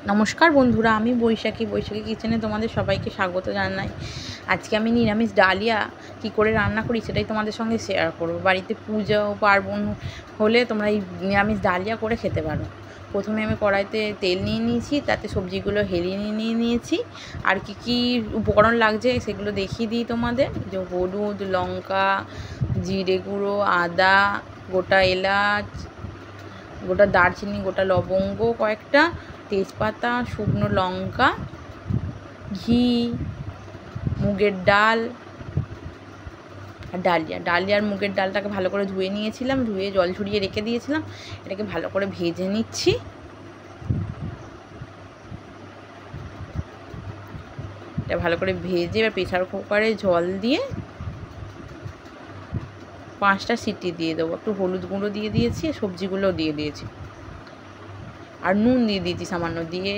নমস্কার বন্ধুরা, আমি বৈশাখী কিচেনে তোমাদের সবাইকে স্বাগত জানাই। আজকে আমি নিরামিষ ডালিয়া কী করে রান্না করি সেটাই তোমাদের সঙ্গে শেয়ার করব। বাড়িতে পুজো পার্বণ হলে তোমরা এই নিরামিষ ডালিয়া করে খেতে পারো। প্রথমে আমি কড়াইতে তেল নিয়ে নিয়েছি, তাতে সবজিগুলো হেলিয়ে নিয়ে নিয়েছি। আর কি উপকরণ লাগছে সেগুলো দেখিয়ে দিই তোমাদের। যে হলুদ, লঙ্কা, জিরে গুঁড়ো, আদা, গোটা এলাচ, গোটা দারচিনি, গোটা লবঙ্গ কয়েকটা, তেজপাতা, শুকনো লঙ্কা, ঘি, মুগের ডাল আর ডালিয়ার মুগের ডালটাকে ভালো করে ধুয়ে নিয়েছিলাম, ধুয়ে জল ঝরিয়ে রেখে দিয়েছিলাম। এটাকে ভালো করে ভেজে নিচ্ছি। এটা ভালো করে ভেজে এবার প্রেসার কুকারে জল দিয়ে 5টা সিটি দিয়ে দেবো। একটু হলুদ গুঁড়ো দিয়ে দিয়েছি, সবজিগুলোও দিয়ে দিয়েছি, আর নুন দিয়ে দিয়েছি সামান্য, দিয়ে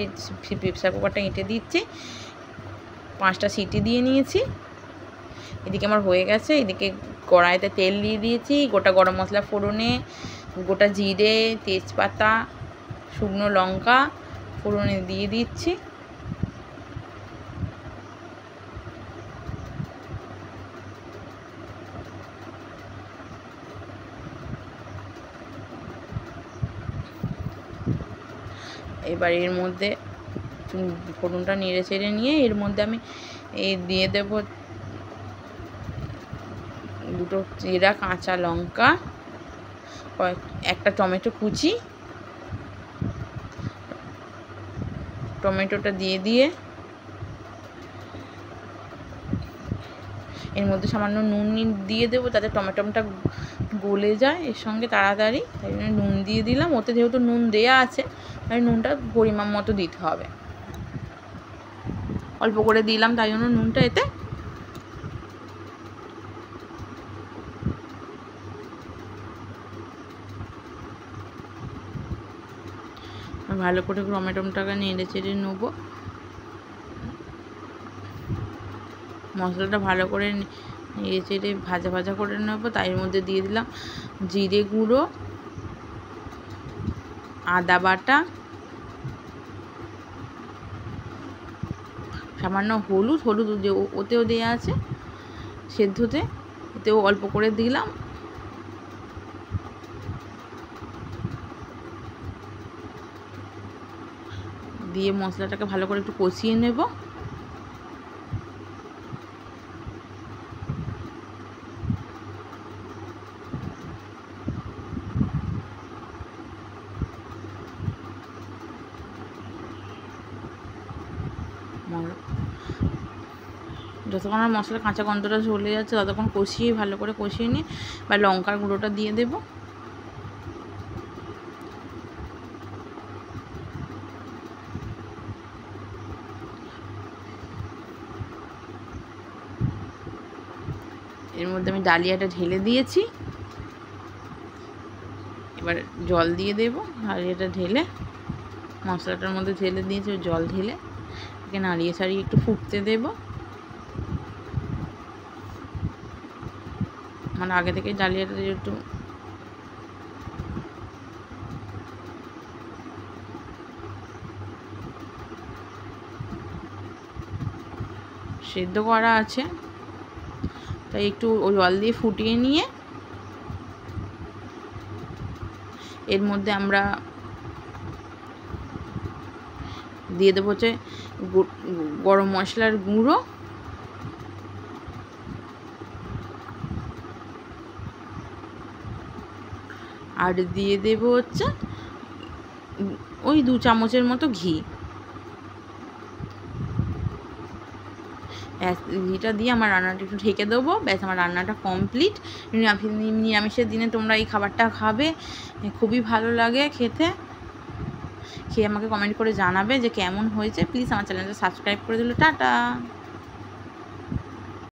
প্রেসার কুকারটা এঁটে দিচ্ছি। 5টা সিটি দিয়ে নিয়েছি। এদিকে আমার হয়ে গেছে। এদিকে কড়াইতে তেল দিয়ে দিয়েছি, গোটা গরম মশলা ফোড়নে, গোটা জিরে, তেজপাতা, শুকনো লঙ্কা ফোড়নে দিয়ে দিচ্ছি। এবার এর মধ্যে ফোড়নটা নেড়ে চেড়ে নিয়ে এর মধ্যে আমি দিয়ে দেব দুটো চেরা কাঁচা লঙ্কা, একটা টমেটো কুচি। টমেটোটা দিয়ে এর মধ্যে সামান্য নুন দিয়ে দেবো, যাতে টমেটোটা গলে যায় এর সঙ্গে তাড়াতাড়ি। তাই জন্য নুন দিয়ে দিলাম। ওতে যেহেতু নুন দেয়া আছে, তাই নুনটা পরিমাণ মতো দিতে হবে। অল্প করে দিলাম, তাই জন্য নুনটা এতে। ভালো করে টমেটোটাকে নেড়ে চেড়ে নেবো। মশলাটা ভালো করে নেড়ে চেড়ে ভাজা করে নেবো। তাই এর মধ্যে দিয়ে দিলাম জিরে গুঁড়ো, আদা বাটা, সামান্য হলুদ যে ওতেও দেওয়া আছে সেদ্ধতে, এতেও অল্প করে দিলাম। দিয়ে মশলাটাকে ভালো করে একটু কষিয়ে নেব। যতক্ষণ আমার মশলার কাঁচা গন্ধটা চলে যাচ্ছে ততক্ষণ ভালো করে কষিয়ে নিয়ে বা লঙ্কার গুঁড়োটা দিয়ে দেব। এর মধ্যে আমি ডালিয়াটা ঢেলে দিয়েছি। এবার জল দিয়ে দেব। ডালিয়াটা ঢেলে মশলাটার মধ্যে ঢেলে দিয়েছি, জল ঢেলে একে নাড়িয়ে ছাড়িয়ে একটু ফুটতে দেব। মানে আগে থেকে ডালিয়াটা একটু সেদ্ধ করা আছে, তাই একটু জল দিয়ে ফুটিয়ে নিয়ে এর মধ্যে আমরা দিয়ে দেবো হচ্ছে গরম মশলার গুঁড়ো, আর দিয়ে দেবো হচ্ছে ওই 2 চামচের মতো ঘি। ঘিটা দিয়ে আমার রান্নাটা একটু ঢেকে দেবো। ব্যাস, আমার রান্নাটা কমপ্লিট। নিরামিষের দিনে তোমরা এই খাবারটা খাবে, খুবই ভালো লাগে খেতে। খেয়ে আমাকে কমেন্ট করে জানাবে যে কেমন হয়েছে। প্লিজ আমার চ্যানেলটা সাবস্ক্রাইব করে দিলে। টাটা।